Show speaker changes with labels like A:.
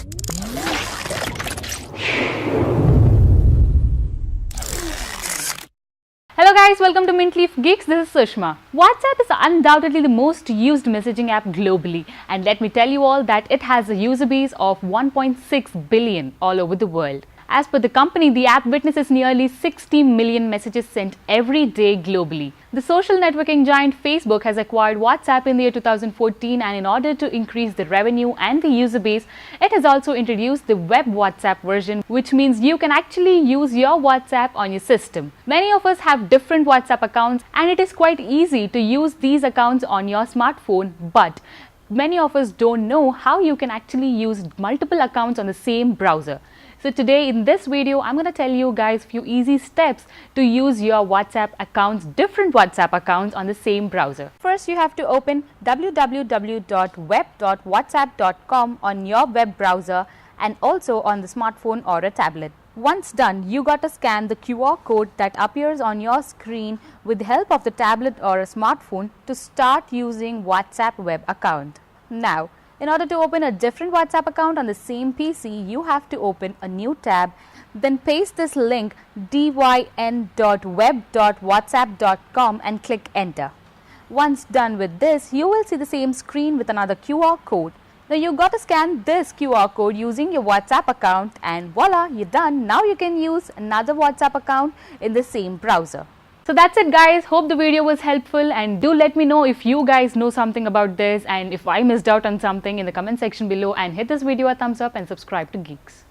A: Hello guys, welcome to Mint Leaf Geeks. This is Sushma. WhatsApp is undoubtedly the most used messaging app globally, and let me tell you all that it has a user base of 1.6 billion all over the world. As per the company, the app witnesses nearly 60 million messages sent every day globally. The social networking giant Facebook has acquired WhatsApp in the year 2014, and in order to increase the revenue and the user base, it has also introduced the web WhatsApp version, which means you can actually use your WhatsApp on your system. Many of us have different WhatsApp accounts, and it is quite easy to use these accounts on your smartphone, but many of us don't know how you can actually use multiple accounts on the same browser. So today in this video, I'm going to tell you guys few easy steps to use your WhatsApp accounts, different WhatsApp accounts on the same browser. First, you have to open www.web.whatsapp.com on your web browser and also on the smartphone or a tablet. Once done, you got to scan the QR code that appears on your screen with the help of the tablet or a smartphone to start using WhatsApp web account. Now, in order to open a different WhatsApp account on the same PC, you have to open a new tab, then paste this link dyn.web.whatsapp.com and click enter. Once done with this, you will see the same screen with another QR code. Now you got to scan this QR code using your WhatsApp account and voila, you're done. Now you can use another WhatsApp account in the same browser. So that's it guys, hope the video was helpful, and do let me know if you guys know something about this and if I missed out on something in the comment section below, and hit this video a thumbs up and subscribe to Geeks.